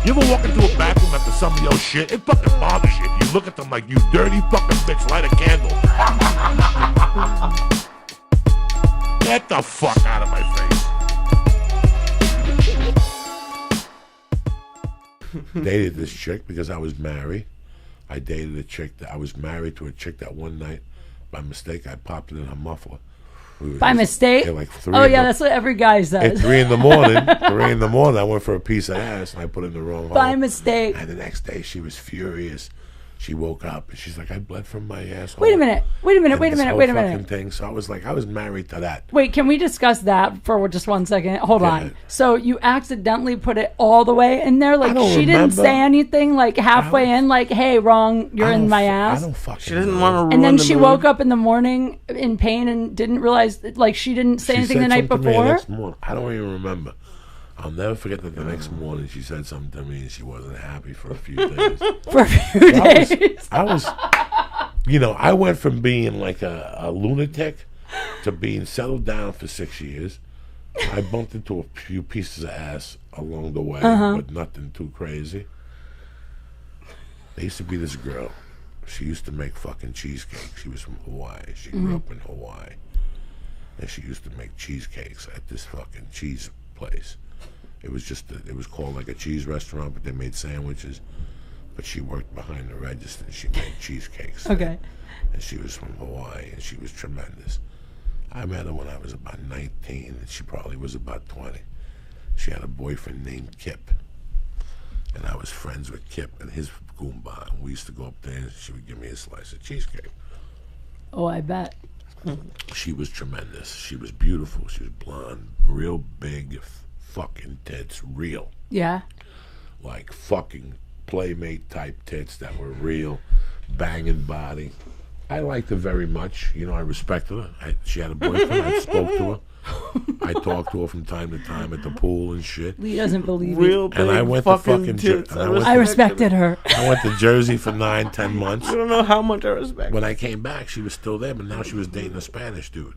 You ever walk into a bathroom after some of your shit? It fucking bothers you. You look at them like, you dirty fucking bitch, light a candle. Get the fuck out of my face. Dated this chick because I was married. I dated a chick that I was married to a chick that one night, by mistake, I popped it in her muffler. By mistake? Like that's what every guy says. At 3 in the morning, I went for a piece of ass and I put it in the wrong hole. By mistake. And the next day she was furious. She woke up and she's like, I bled from my asshole. Wait a minute. Thing. So I was married to that. Wait, can we discuss that for just 1 second? Hold on. So you accidentally put it all the way in there? Like she didn't say anything like halfway in, like, hey, wrong, you're in my ass? I don't fucking She didn't want to ruin And then the she mood. woke up in the morning in pain and didn't realize, like, she didn't say anything the night before? I don't even remember. I'll never forget that the next morning she said something to me and she wasn't happy for a few days. I was, I went from being like a lunatic to being settled down for 6 years. I bumped into a few pieces of ass along the way, but nothing too crazy. There used to be this girl. She used to make fucking cheesecake. She was from Hawaii. She grew up in Hawaii. And she used to make cheesecakes at this fucking cheese place. It was it was called like a cheese restaurant, but they made sandwiches. But she worked behind the register. She made cheesecakes. Okay. And she was from Hawaii, and she was tremendous. I met her when I was about 19, and she probably was about 20. She had a boyfriend named Kip. And I was friends with Kip and his Goomba. And we used to go up there, and she would give me a slice of cheesecake. Oh, I bet. She was tremendous. She was beautiful. She was blonde, real big fucking tits, real. Yeah. Like fucking Playmate type tits that were real, banging body. I liked her very much. I respected her. She had a boyfriend. I spoke to her. I talked to her from time to time at the pool and shit. Lee doesn't believe Real it. big And I went to fucking tits. I respected her. I went to Jersey for 9-10 months. I don't know how much I respect. When I came back, she was still there, but now she was dating a Spanish dude,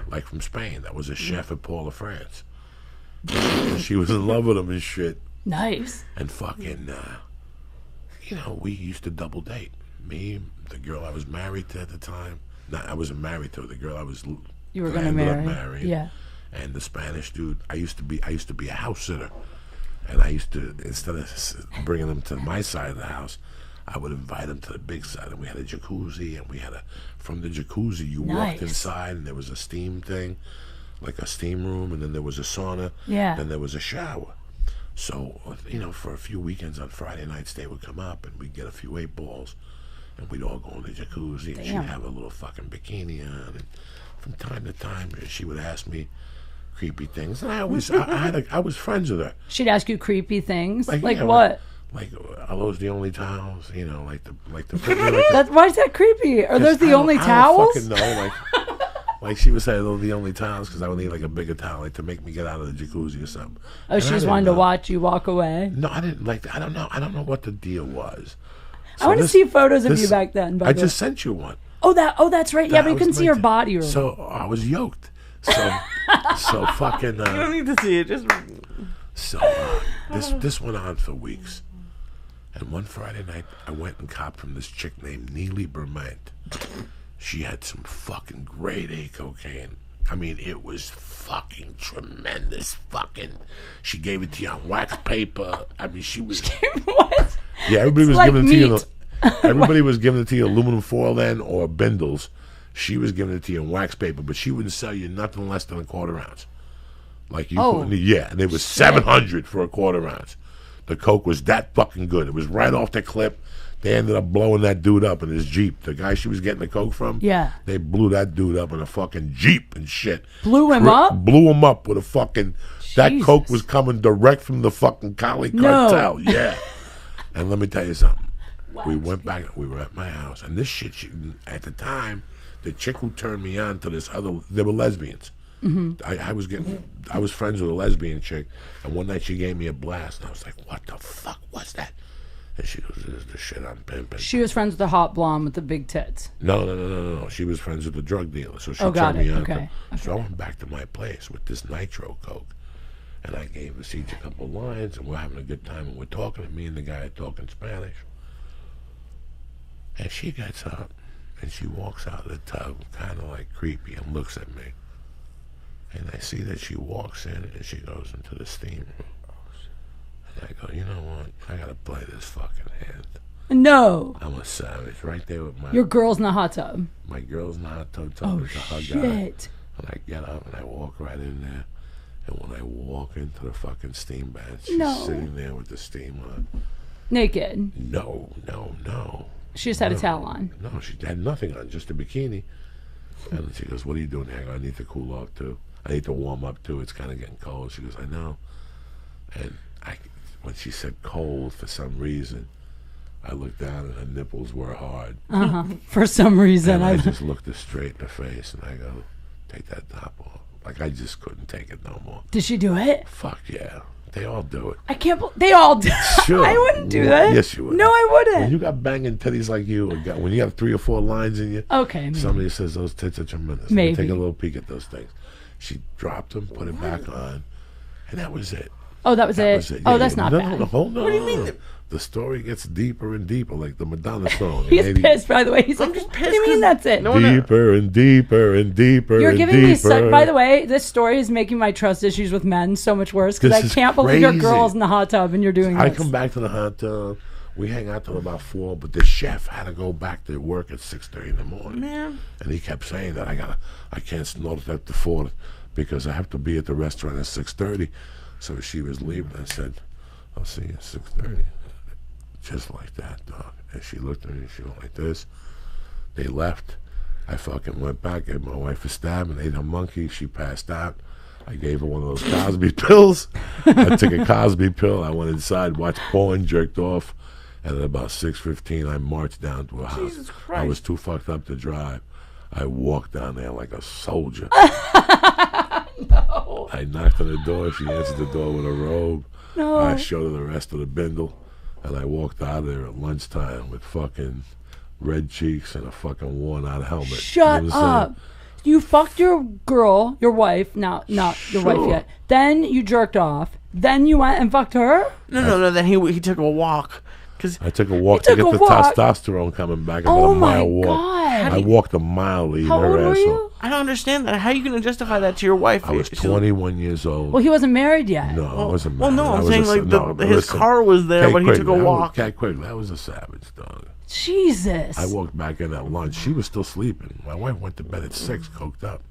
like from Spain. That was a chef at Paul of France. And she was in love with him and shit. Nice. And fucking, we used to double date. Me, the girl I was married to at the time. No, I wasn't married to her. The girl I was. You were gonna marry. Yeah. And the Spanish dude, I used to be a house sitter, and I used to, instead of bringing them to my side of the house, I would invite them to the big side, and we had a jacuzzi, and from the jacuzzi you walked inside, and there was a steam thing, like a steam room, and then there was a sauna. Yeah. Then there was a shower. So, for a few weekends on Friday nights, they would come up, and we'd get a few 8 balls, and we'd all go in the jacuzzi, and she'd have a little fucking bikini on, and from time to time, she would ask me creepy things, and I was friends with her. She'd ask you creepy things, like yeah, what? Like, are those the only towels? Why Is that creepy? Are those the only towels? I don't fucking know. Like she would say, those are the only towels because I would need like a bigger towel, like to make me get out of the jacuzzi or something. Oh, she just wanted to watch you walk away. No, I didn't like. I don't know what the deal was. So I want to see photos of you back then. I just sent you one. Oh, that's right. Yeah, but you couldn't see your body. Or so I was yoked. So fucking. You don't need to see it. Just. So this went on for weeks, and one Friday night I went and copped from this chick named Neely Bermant. She had some fucking grade A cocaine. I mean, it was fucking tremendous. She gave it to you on wax paper. I mean, she was. What? Yeah, everybody was like giving it to you. Everybody was giving it to you aluminum foil then or bindles. She was giving it to you in wax paper, but she wouldn't sell you nothing less than a quarter ounce. Like you, and it was $700 for a quarter ounce. The coke was that fucking good. It was right off the clip. They ended up blowing that dude up in his Jeep. The guy she was getting the coke from, they blew that dude up in a fucking Jeep and shit. Blew him up? Blew him up with a fucking... Jesus. That coke was coming direct from the fucking Cali cartel. Yeah. And let me tell you something. What? We went back, we were at my house, and this shit, at the time, the chick who turned me on to this other... They were lesbians. Mm-hmm. I was friends with a lesbian chick, and one night she gave me a blast, and I was like, what the fuck was that? And she goes, this is the shit I'm pimping. She was friends with the hot blonde with the big tits. No. She was friends with the drug dealer, so she turned me on. So I went back to my place with this nitro coke, And I gave us each a couple lines, and we're having a good time, and we're talking, and me and the guy are talking Spanish. And she gets up, and she walks out of the tub, kind of like creepy, and looks at me. And I see that she walks in, and she goes into the steam room. And I go, you know what? I gotta play this fucking hand. No. I'm a savage, right there with my... Your girl's in the hot tub. My girl's in the hot tub, Oh, to hug shit. her. And I get up, and I walk right in there. And when I walk into the fucking steam bath, she's sitting there with the steam on. Naked. No. She just had a towel on. No, she had nothing on, just a bikini. And she goes, what are you doing here? I go, I need to cool off too. I need to warm up too. It's kind of getting cold. She goes, I know. And when she said cold, for some reason, I looked down and her nipples were hard. For some reason. And I just looked her straight in the face and I go, take that top off. Like, I just couldn't take it no more. Did she do it? Fuck yeah. They all do it. I can't believe they all do. Sure. I wouldn't do that. Yes, you would. No, I wouldn't. When you got banging titties like you, or when you got 3 or 4 lines in you, okay, maybe. somebody says those tits are tremendous. Maybe. Take a little peek at those things. She dropped them, put it back on, and that was it. Oh, that was it? Yeah, oh, that's not bad. No, hold on. What do you mean? The story gets deeper and deeper, like the Madonna song. He's pissed, by the way. He's like, just what pissed do you mean that's it? Deeper and deeper and deeper You're and giving deeper. me such... By the way, this story is making my trust issues with men so much worse because I This is can't believe your crazy. girl's in the hot tub and you're doing this. I come back to the hot tub. We hang out till about 4, but the chef had to go back to work at 6:30 in the morning. Man. And he kept saying that I can't snort at the 4 because I have to be at the restaurant at 6:30. So she was leaving. I said, I'll see you at 6:30. Just like that, dog. And she looked at me and she went like this. They left. I fucking went back, gave my wife a stab and ate her monkey. She passed out. I gave her one of those Cosby pills. I took a Cosby pill. I went inside, watched porn, jerked off. And at about 6:15, I marched down to a house. Jesus Christ. I was too fucked up to drive. I walked down there like a soldier. No. I knocked on the door. She answered the door with a robe. No. I showed her the rest of the bindle. And I walked out of there at lunchtime with fucking red cheeks and a fucking worn-out helmet. Shut up. You fucked your girl, your wife, not your wife yet. Then you jerked off. Then you went and fucked her? No. Then he took a walk. I took a walk to get the testosterone coming back. About a mile walk. God. I walked a mile to eat How her old were asshole. you? I don't understand that. How are you going to justify that to your wife? I was 21 years old. Well, he wasn't married yet. No, I wasn't Well, married. no, I'm I saying was like his car was there, but he took a walk. Cat quick. That was a savage, dog. Jesus. I walked back in at lunch. She was still sleeping. My wife went to bed at 6, coked up.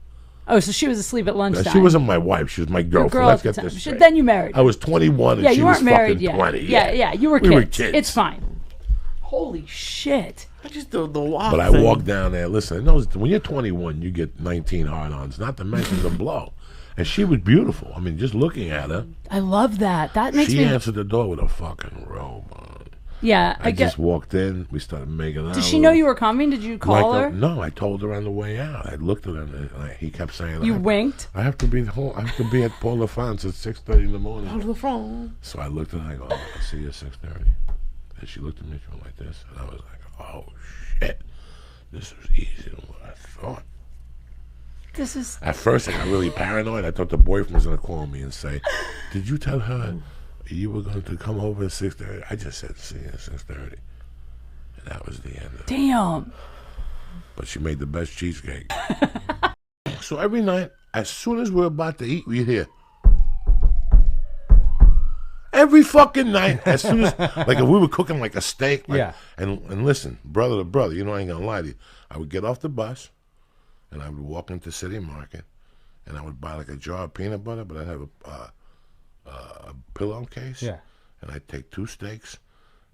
Oh, so she was asleep at lunchtime. She wasn't my wife. She was my girlfriend. Girl Let's at the get time. this straight. Then you married. I was 21 and Yeah, she you was weren't married fucking yet. 20. Yeah, you were kids. We were kids. It's fine. Holy shit. I just the walk. But I thing. walked down there. Listen, when you're 21, you get 19 hard-ons, not to mention the blow. And she was beautiful. I mean, just looking at her. I love that. That makes She me... answered the door with a fucking robe on. Yeah, I just walked in. We started making out. Did she know you were coming? Did you call her? No, I told her on the way out. I looked at him and he kept saying, You winked? I have to be home. I have to be at Paul LaFonce at 6:30 in the morning. Hold the phone. So I looked at her and I go, I'll see you at 6:30. And she looked at me, she went like this, and I was like, oh shit, this was easier than what I thought. This is... At first I got really paranoid. I thought the boyfriend was gonna call me and say, did you tell her you were going to come over at 6:30? I just said see you at 6:30. And that was the end of it. Damn. But she made the best cheesecake. So every night, as soon as we're about to eat, we hear. Every fucking night, as soon as, like if we were cooking like a steak, and listen, brother to brother, you know I ain't gonna lie to you. I would get off the bus, and I would walk into City Market, and I would buy like a jar of peanut butter, but I'd have a pillowcase, and I'd take 2 steaks,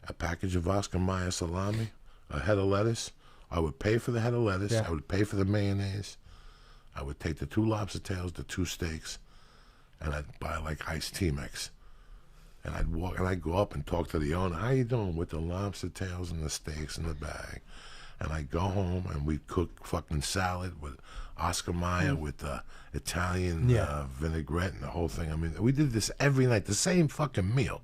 a package of Oscar Mayer salami, a head of lettuce. I would pay for the head of lettuce. I would pay for the mayonnaise. I would take the 2 lobster tails, the 2 steaks, and I'd buy like iced tea mix. And I'd walk, and I'd go up and talk to the owner. How you doing with the lobster tails and the steaks in the bag? And I'd go home and we'd cook fucking salad with Oscar Mayer with Italian vinaigrette and the whole thing. I mean, we did this every night, the same fucking meal.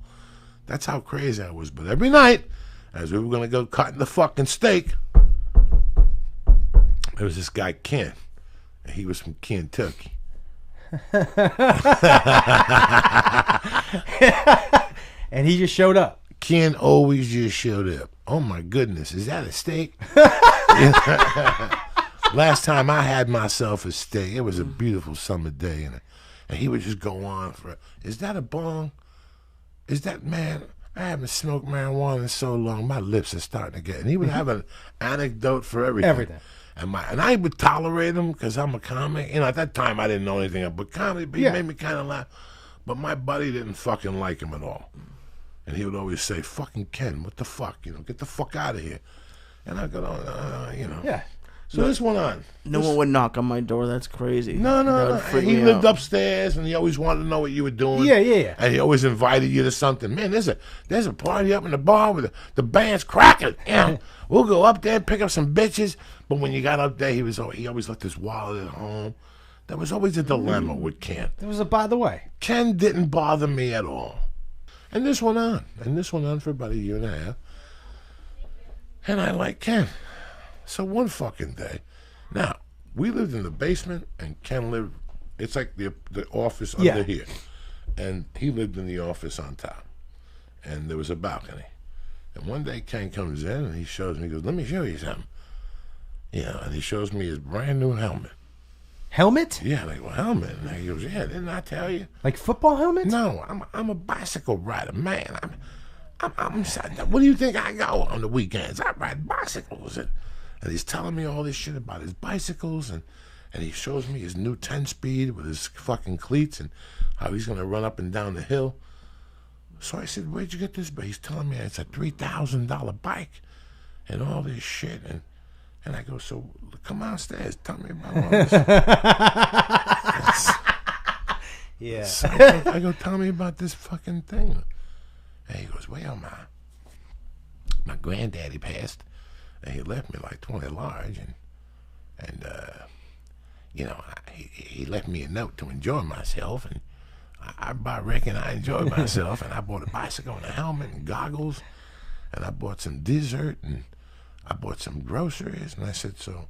That's how crazy I was. But every night, as we were gonna go cutting the fucking steak, there was this guy Ken, and he was from Kentucky. And he just showed up. Ken always just showed up. Oh my goodness, is that a steak? Last time I had myself a steak, it was a beautiful summer day, and he would just go on for, is that a bong? Is that, man, I haven't smoked marijuana in so long, my lips are starting to get, and he would have an anecdote for everything. Everything. And I would tolerate him because I'm a comic. You know, at that time I didn't know anything about comedy, but he made me kind of laugh. But my buddy didn't fucking like him at all. And he would always say, fucking Ken, what the fuck? You know, get the fuck out of here. And I go, you know. Yeah. So this went on. No one would knock on my door. That's crazy. No. He lived upstairs, and he always wanted to know what you were doing. Yeah. And he always invited you to something. Man, there's a party up in the bar with the band's cracking. You know, we'll go up there, pick up some bitches. But when you got up there, he always left his wallet at home. There was always a dilemma with Ken. There was a by the way. Ken didn't bother me at all. And this went on for about a year and a half. And I liked Ken. So one fucking day, now, we lived in the basement, and Ken lived, it's like the office under here. And he lived in the office on top. And there was a balcony. And one day Ken comes in, and he shows me, he goes, let me show you something. Yeah, and he shows me his brand new helmet. Helmet? Yeah, like, well, helmet. And he goes, yeah, didn't I tell you? Like football helmet? No, I'm a bicycle rider, man. What do you think I go on the weekends? I ride bicycles. And he's telling me all this shit about his bicycles, and he shows me his new 10-speed with his fucking cleats and how he's going to run up and down the hill. So I said, where'd you get this? But he's telling me it's a $3,000 bike and all this shit. And I go, so come downstairs, tell me about all this. Yeah. So I go, tell me about this fucking thing. And he goes, well, my granddaddy passed, and he left me like 20 large, and you know, he left me a note to enjoy myself, and I reckon I enjoyed myself, and I bought a bicycle and a helmet and goggles, and I bought some dessert, and I bought some groceries, and I said, so,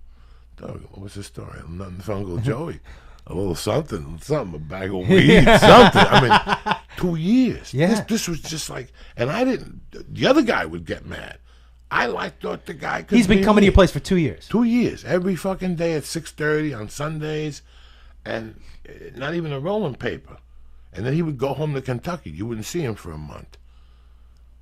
Doug, what's the story? Nothing for Uncle Joey. A little something, a bag of weed, something. I mean, 2 years. Yeah. This was just like, and I didn't, the other guy would get mad. Thought the guy could He's been coming to your place for 2 years. 2 years. Every fucking day at 6:30 on Sundays, and not even a rolling paper. And then he would go home to Kentucky. You wouldn't see him for a month.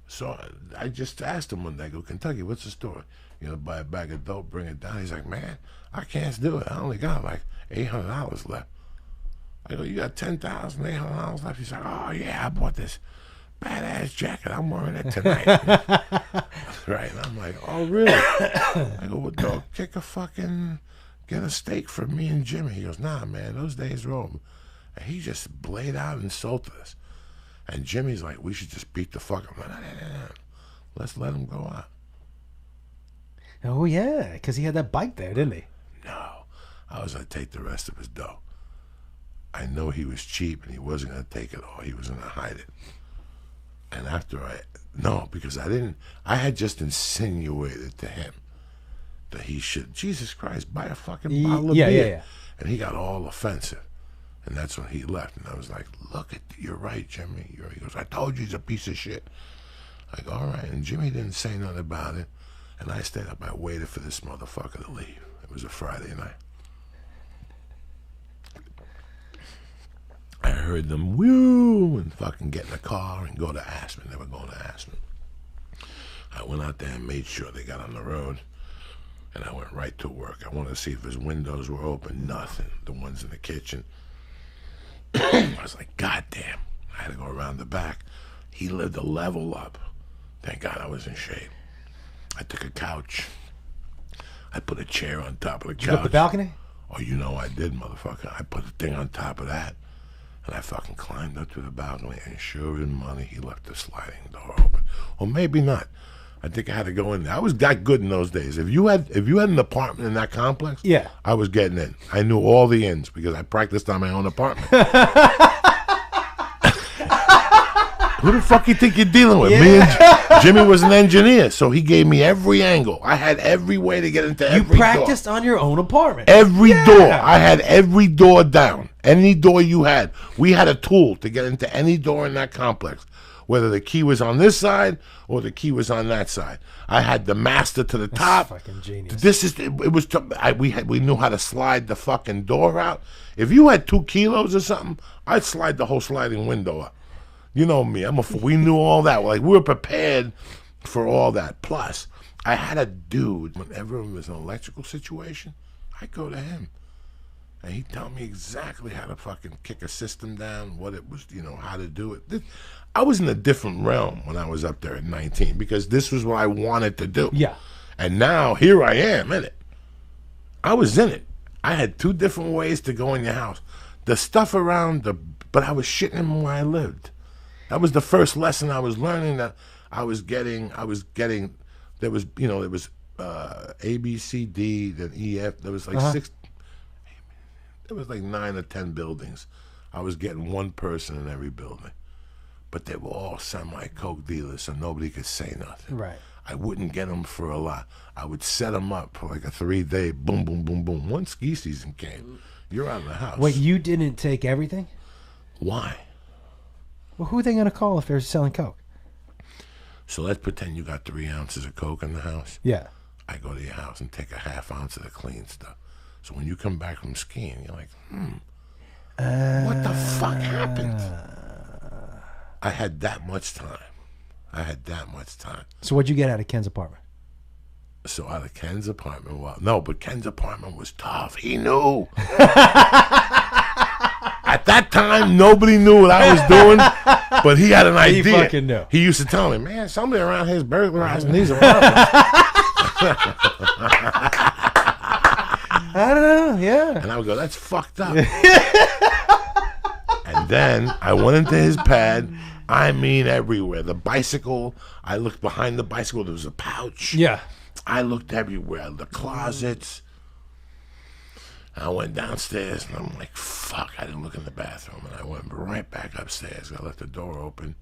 So I just asked him one day, I go, Kentucky, what's the story? You know, buy a bag of dope, bring it down. He's like, man, I can't do it. I only got like $800 left. I go, you got $10,800 left? He's like, oh yeah, I bought this badass jacket. I'm wearing it tonight. Right. And I'm like, oh really? I go, well, dog, get a steak for me and Jimmy. He goes, nah, man, those days are over. And he just blade out and insulted us. And Jimmy's like, we should just beat the fuck up. I'm like, no. Let's let him go out. Oh, yeah, because he had that bike there, didn't he? No. I was going to take the rest of his dough. I know he was cheap, and he wasn't going to take it all. He was going to hide it. And because I had just insinuated to him that he should, Jesus Christ, buy a fucking bottle of beer. Yeah. And he got all offensive. And that's when he left. And I was like, you're right, Jimmy. He goes, I told you he's a piece of shit. I go, all right. And Jimmy didn't say nothing about it. And I stayed up. I waited for this motherfucker to leave. It was a Friday night. I heard them woo and fucking get in the car and go to Aspen. They were going to Aspen. I went out there and made sure they got on the road. And I went right to work. I wanted to see if his windows were open. Nothing. The ones in the kitchen. I was like, God damn. I had to go around the back. He lived a level up. Thank God I was in shape. I took a couch. I put a chair on top of the couch. Did you go up the balcony? Oh, you know I did, motherfucker. I put the thing on top of that. And I fucking climbed up to the balcony, and sure as money, he left the sliding door open. Or maybe not. I think I had to go in there. I was that good in those days. If you had an apartment in that complex, yeah, I was getting in. I knew all the ins because I practiced on my own apartment. Who the fuck you think you're dealing with? Yeah. Me and Jimmy was an engineer, so he gave me every angle. I had every way to get into every door. You practiced on your own apartment. Every door. I had every door down. Any door you had. We had a tool to get into any door in that complex, whether the key was on this side or the key was on that side. I had the master to the top. Fucking genius. We knew how to slide the fucking door out. If you had 2 kilos or something, I'd slide the whole sliding window up. You know me. We knew all that. Like, we were prepared for all that. Plus, I had a dude, whenever it was an electrical situation, I'd go to him. And he'd tell me exactly how to fucking kick a system down, what it was, how to do it. I was in a different realm when I was up there at 19 because this was what I wanted to do. Yeah. And now, here I am in it. I was in it. I had 2 different ways to go in your house. The stuff around but I was shitting him where I lived. That was the first lesson I was learning that I was getting, there was A, B, C, D, then E, F, there was like 6, there was like 9 or 10 buildings. I was getting 1 person in every building. But they were all semi-coke dealers, so nobody could say nothing. Right. I wouldn't get them for a lot. I would set them up for like a 3-day boom, boom, boom, boom. Once ski season came, you're out of the house. Wait, you didn't take everything? Why? Well, who are they going to call if they're selling coke? So let's pretend you got 3 ounces of coke in the house. Yeah. I go to your house and take a ½ ounce of the clean stuff. So when you come back from skiing, you're like, what the fuck happened? I had that much time. So what'd you get out of Ken's apartment? So out of Ken's apartment, but Ken's apartment was tough. He knew. At that time, nobody knew what I was doing, but he had an idea. He fucking knew. He used to tell me, man, somebody around here is burglarizing these apartments. I don't know, yeah. And I would go, that's fucked up. And then I went into his pad. I mean, everywhere. The bicycle, I looked behind the bicycle, there was a pouch. Yeah. I looked everywhere. The closets. I went downstairs, and I'm like, fuck, I didn't look in the bathroom. And I went right back upstairs. I left the door open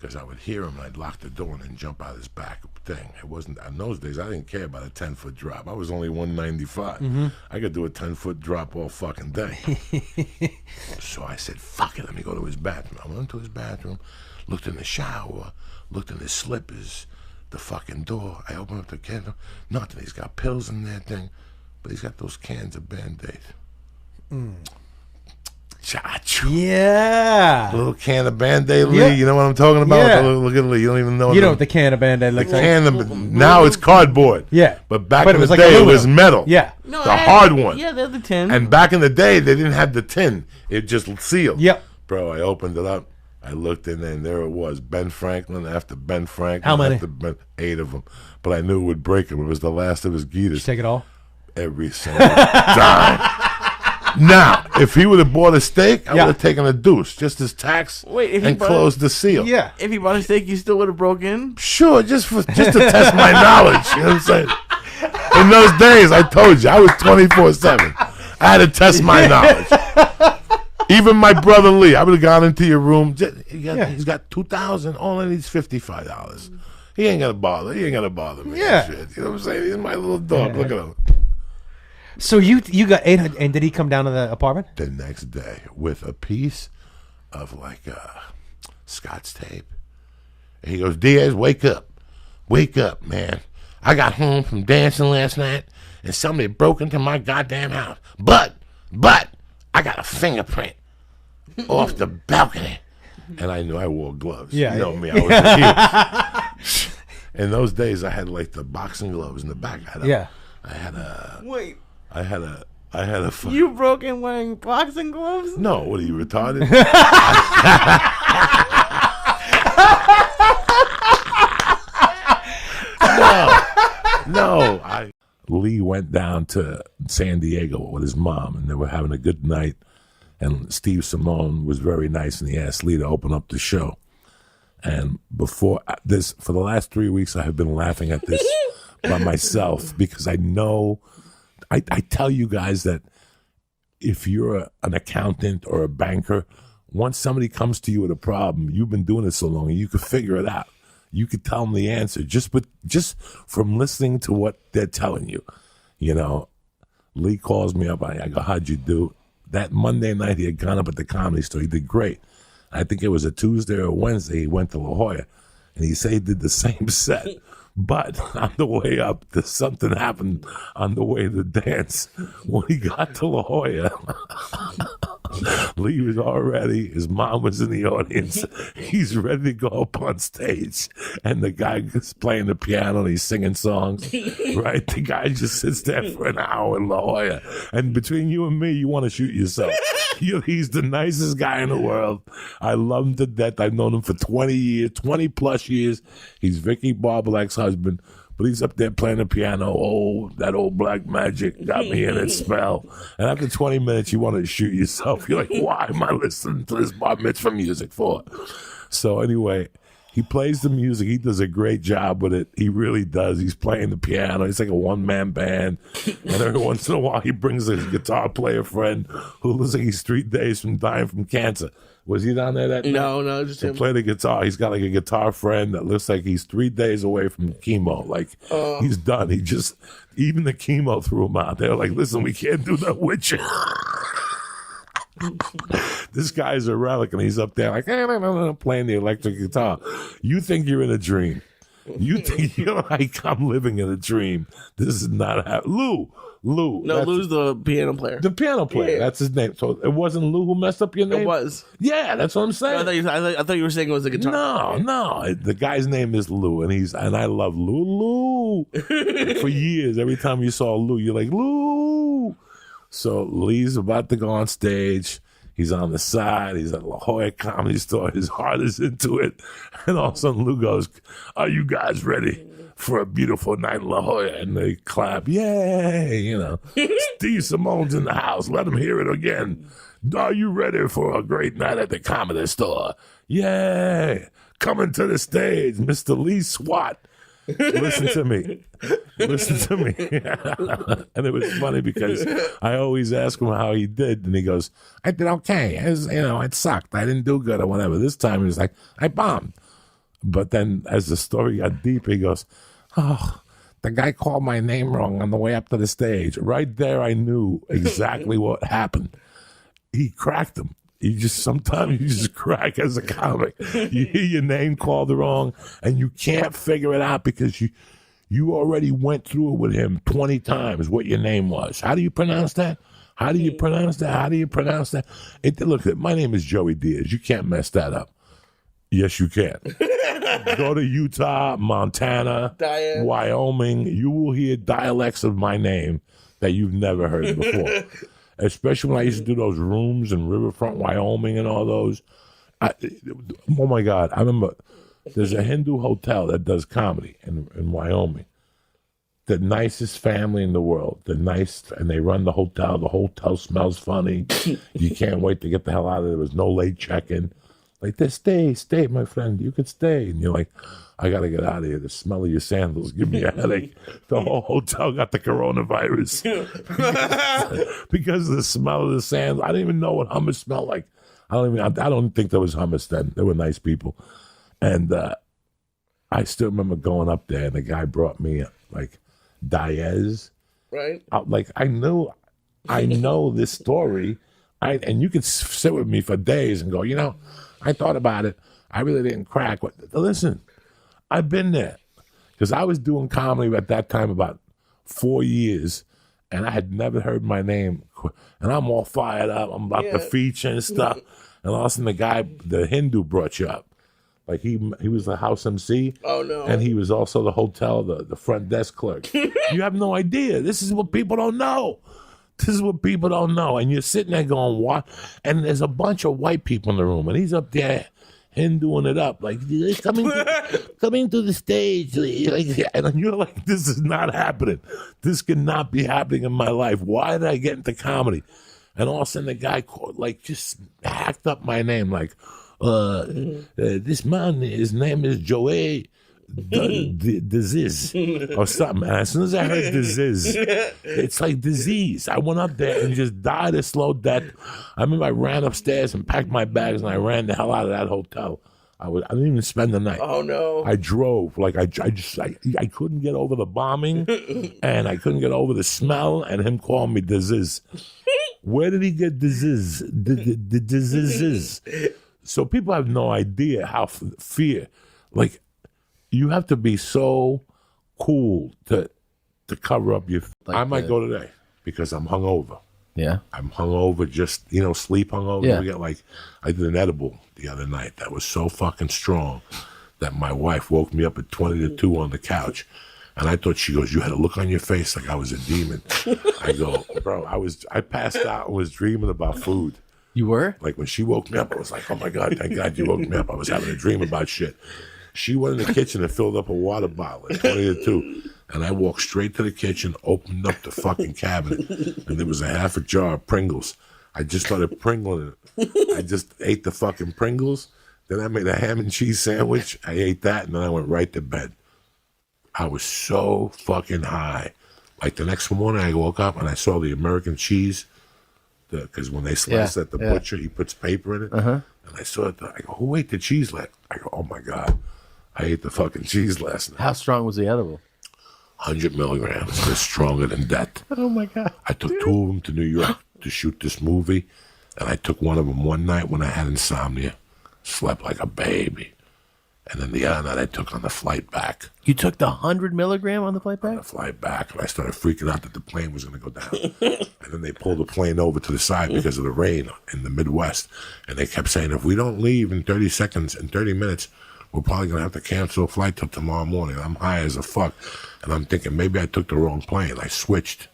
because I would hear him, and I'd lock the door and then jump out his back thing. It wasn't, in those days, I didn't care about a 10-foot drop. I was only 195. Mm-hmm. I could do a 10-foot drop all fucking day. So I said, fuck it, let me go to his bathroom. I went into his bathroom, looked in the shower, looked in his slippers, the fucking door. I opened up the candle. Nothing. He's got pills in that thing, but he's got those cans of Band-Aid. Yeah. A little can of Band-Aid, Lee. Yeah. You know what I'm talking about? Yeah. Look at Lee. You don't even know. You know what the can of Band-Aid looks like? Now it's cardboard. Yeah. But back But in it was the like day, it aluminum. was metal. Yeah. No, The hard one. Yeah, they're the tin. And back in the day, they didn't have the tin. It just sealed. Yep. Bro, I opened it up. I looked in there, and there it was. Ben Franklin after Ben Franklin. How many? After 8 of them. But I knew it would break him. It was the last of his Did you Geeters. take it all? Every single dime. Now, if he would have bought a steak, I would have taken a deuce, just as tax, and closed the seal. Yeah. If he bought a steak, you still would have broke in? Sure, just to test my knowledge. You know what I'm saying? In those days, I told you, I was 24/7. I had to test my knowledge. Even my brother Lee, I would have gone into your room. He's got $2,000. All I need is $55. He ain't gonna bother. He ain't gonna bother me. Yeah. Shit. You know what I'm saying? He's my little dog. Look at him. So you got 800, and did he come down to the apartment? The next day with a piece of like Scotch tape. And he goes, Diaz, wake up. Wake up, man. I got home from dancing last night and somebody broke into my goddamn house. But, I got a fingerprint off the balcony. And I knew I wore gloves. Yeah. You know me, I was a heel. In those days, I had like the boxing gloves in the back. Wait. I had a You broke in wearing boxing gloves? No, what are you, retarded? No. Lee went down to San Diego with his mom, and they were having a good night. And Steve Simone was very nice, and he asked Lee to open up the show. And before this, for the last 3 weeks, I have been laughing at this by myself because I know, I tell you guys that if you're an accountant or a banker, once somebody comes to you with a problem, you've been doing it so long, you can figure it out. You could tell them the answer just from listening to what they're telling you. You know, Lee calls me up. I go, how'd you do? that Monday night he had gone up at the Comedy Store. He did great. I think it was a Tuesday or Wednesday. He went to La Jolla, and he said he did the same set. But on the way up, something happened on the way to the dance. When he got to La Jolla, Lee was all ready. His mom was in the audience. He's ready to go up on stage. And the guy is playing the piano and he's singing songs. Right? The guy just sits there for an hour in La Jolla. And between you and me, you want to shoot yourself. He's the nicest guy in the world. I love him to death. I've known him for 20 years, 20 plus years. He's Vicky Barbelak's husband. But he's up there playing the piano. Oh, that old black magic got me in its spell. And after 20 minutes, you want to shoot yourself. You're like, why am I listening to this bar mitzvah music for? So anyway, he plays the music. He does a great job with it. He really does. He's playing the piano. He's like a one-man band. And every once in a while, he brings a guitar player friend who looks like he's 3 days from dying from cancer. Was he down there that night? No, just him. Play the guitar. He's got like a guitar friend that looks like he's 3 days away from chemo. Like, he's done. Even the chemo threw him out. They were like, listen, we can't do that with you. This guy's a relic, and he's up there like, playing the electric guitar. You think you're in a dream. You think you're like, I'm living in a dream. This is not happening. Lou. No, Lou's the piano player. The piano player. Yeah. That's his name. So it wasn't Lou who messed up your name? It was. Yeah, that's what I'm saying. No, I thought you were saying it was the guitar. No. The guy's name is Lou, and I love Lou. For years, every time you saw Lou, you're like, Lou. So Lee's about to go on stage. He's on the side. He's at La Jolla Comedy Store. His heart is into it. And all of a sudden, Lou goes, are you guys ready for a beautiful night in La Jolla? And they clap. Yay! Steve Simone's in the house. Let him hear it again. Are you ready for a great night at the Comedy Store? Yay! Coming to the stage, Mr. Lee Swat. Listen to me. And it was funny because I always ask him how he did, and he goes, I did okay. It sucked. I didn't do good or whatever. This time he was like, I bombed. But then as the story got deep, he goes, oh, the guy called my name wrong on the way up to the stage. Right there, I knew exactly what happened. He cracked him. Sometimes you just crack as a comic. You hear your name called wrong, and you can't figure it out because you already went through it with him 20 times what your name was. How do you pronounce that? Look, my name is Joey Diaz. You can't mess that up. Yes, you can. Go to Utah, Montana, Diaz. Wyoming. You will hear dialects of my name that you've never heard before. Especially when I used to do those rooms in Riverfront, Wyoming and all those. Oh, my God. I remember there's a Hindu hotel that does comedy in Wyoming. The nicest family in the world. And they run the hotel. The hotel smells funny. You can't wait to get the hell out of there. There was no late check-in. Like, stay, my friend. You could stay. And you're like, I got to get out of here. The smell of your sandals give me a headache. The whole hotel got the coronavirus. Because of the smell of the sandals. I didn't even know what hummus smelled like. I don't think there was hummus then. They were nice people. And I still remember going up there, and the guy brought me, like, Diaz. Right. I know this story. And you could sit with me for days and go, I thought about it. I really didn't crack. Listen, I've been there. Because I was doing comedy at that time about 4 years, and I had never heard my name. And I'm all fired up. I'm about to feature and stuff. And all of a sudden, the Hindu brought you up. Like, he was the house MC. Oh, no. And he was also the hotel, the front desk clerk. You have no idea. This is what people don't know. And you're sitting there going, what? And there's a bunch of white people in the room, and he's up there Hinduing it up. Like, coming to the stage. And you're like, this is not happening. This cannot be happening in my life. Why did I get into comedy? And all of a sudden, the guy just hacked up my name. Like, this man, his name is Joey Diaz or something. And as soon as I heard Diaz, it's like disease. I went up there and just died a slow death. I remember I ran upstairs and packed my bags and I ran the hell out of that hotel. I didn't even spend the night. Oh no! I drove. Like I couldn't get over the bombing, and I couldn't get over the smell, and him calling me Diaz. Where did he get disease? The diseases. So people have no idea how fear. Like, you have to be so cool to cover up your. Like I might go today because I'm hungover. Yeah. I'm hungover, just sleep hungover. Yeah. I did an edible the other night that was so fucking strong that my wife woke me up at 20 to 2 on the couch. And I thought, she goes, you had a look on your face like I was a demon. I go, bro, I passed out and was dreaming about food. You were? Like when she woke me up, I was like, oh my God, thank God you woke me up. I was having a dream about shit. She went in the kitchen and filled up a water bottle at 20 to 2. And I walked straight to the kitchen, opened up the fucking cabinet, and there was a half a jar of Pringles. I just started Pringling it. I just ate the fucking Pringles. Then I made a ham and cheese sandwich. I ate that, and then I went right to bed. I was so fucking high. Like the next morning, I woke up and I saw the American cheese. Because when they slice at the butcher, he puts paper in it. And I saw it. I go, who ate the cheese last? I go, oh my God. I ate the fucking cheese last night. How strong was the edible? 100 milligrams. They're stronger than death. Oh my God. I took 2 of them to New York to shoot this movie. And I took one of them one night when I had insomnia. Slept like a baby. And then the other night I took on the flight back. You took the 100 milligram on the flight back? On the flight back. And I started freaking out that the plane was going to go down. And then they pulled the plane over to the side because of the rain in the Midwest. And they kept saying, if we don't leave in 30 seconds, in 30 minutes, we're probably going to have to cancel a flight till tomorrow morning. I'm high as a fuck. And I'm thinking, maybe I took the wrong plane. I switched.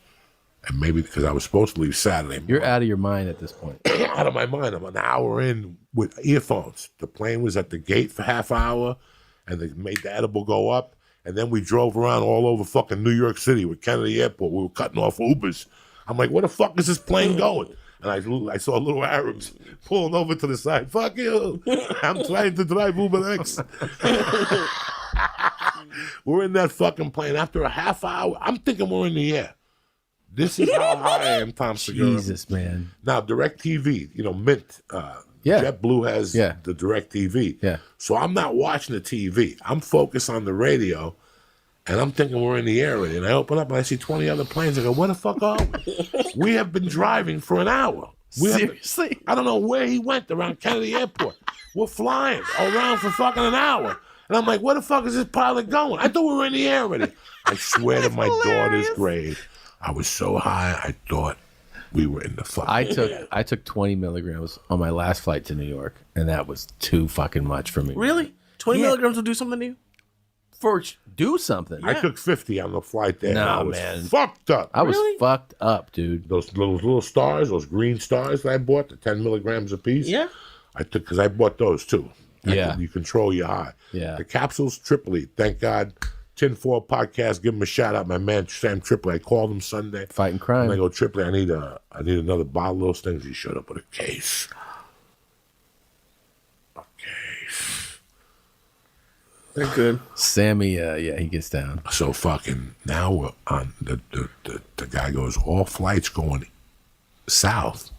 And maybe because I was supposed to leave Saturday morning. You're out of your mind at this point. Out of my mind. I'm an hour in with earphones. The plane was at the gate for half hour, and they made the edible go up. And then we drove around all over fucking New York City with Kennedy Airport. We were cutting off Ubers. I'm like, where the fuck is this plane going? And I saw little Arabs pulling over to the side. Fuck you. I'm trying to drive Uber X. We're in that fucking plane. After a half hour, I'm thinking we're in the air. This is how high I am, Tom Segura. Jesus, man. Now, DirecTV, Mint, JetBlue has the DirecTV. Yeah. So I'm not watching the TV. I'm focused on the radio, and I'm thinking we're in the air already. And I open up, and I see 20 other planes. I go, where the fuck are we? We have been driving for an hour. Seriously? I don't know where he went around Kennedy Airport. We're flying around for fucking an hour. And I'm like, where the fuck is this pilot going? I thought we were in the air already. I swear to my daughter's grave. I was so high, I thought we were in the fucking air. I took 20 milligrams on my last flight to New York, and that was too fucking much for me. Really? 20 milligrams will do something to you? Do something. I took 50 on the flight there. Nah, I was man. fucked up. I was fucked up, dude. Those little stars, those green stars that I bought, the 10 milligrams a piece. Yeah. I took, because I bought those too. You control your high. Yeah. The capsules, Tripoli. Thank God. Tinfoil Podcast, give him a shout out, my man Sam Tripoli. I called him Sunday. Fighting crime. And I go, Tripoli, I need another bottle of those things. He showed up with a case. A case. They're good. Sammy, he gets down. So fucking now we're on the guy goes, all flights going south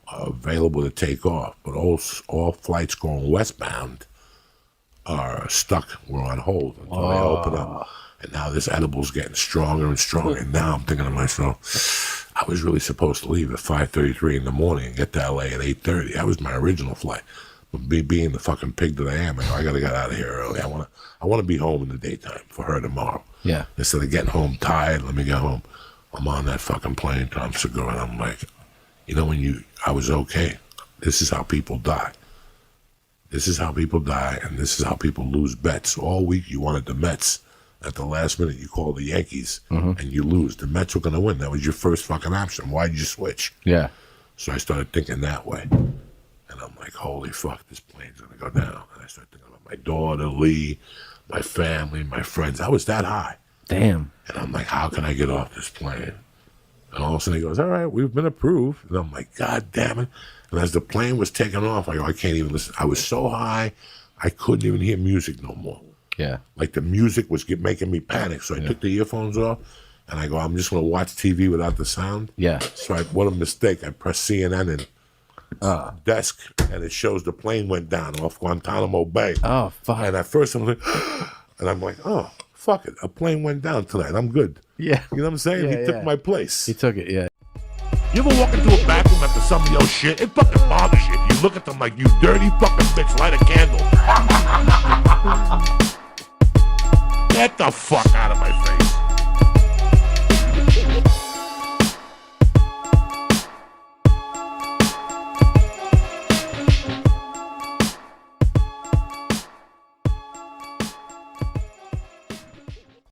are available to take off, but all flights going westbound are stuck. We're on hold until they open up. And now this edible's getting stronger and stronger. And now I'm thinking to myself, I was really supposed to leave at 5:33 in the morning and get to LA at 8:30. That was my original flight. But being the fucking pig that I am, I gotta get out of here early. I wanna be home in the daytime for her tomorrow. Yeah. Instead of getting home tired, let me get home. I'm on that fucking plane, Tom Segura, and I'm like, I was okay. This is how people die. This is how people die, and this is how people lose bets. All week you wanted the Mets. At the last minute, you call the Yankees, and you lose. The Mets were going to win. That was your first fucking option. Why'd you switch? Yeah. So I started thinking that way. And I'm like, holy fuck, this plane's going to go down. And I started thinking about my daughter, Lee, my family, my friends. I was that high. Damn. And I'm like, how can I get off this plane? And all of a sudden he goes, all right, we've been approved. And I'm like, God damn it. And as the plane was taking off, I go, I can't even listen. I was so high, I couldn't even hear music no more. Yeah. Like the music was making me panic. So I took the earphones off, and I go, I'm just going to watch TV without the sound. Yeah. So what a mistake. I pressed CNN and desk, and it shows the plane went down off Guantanamo Bay. Oh, fuck. And at first I'm like, and I'm like, oh, fuck it. A plane went down tonight. I'm good. Yeah. You know what I'm saying? Yeah, he took my place. He took it, yeah. You ever walk into a bathroom after some of your shit, it fucking bothers you. You look at them like, you dirty fucking bitch, light a candle. Get the fuck out of my face.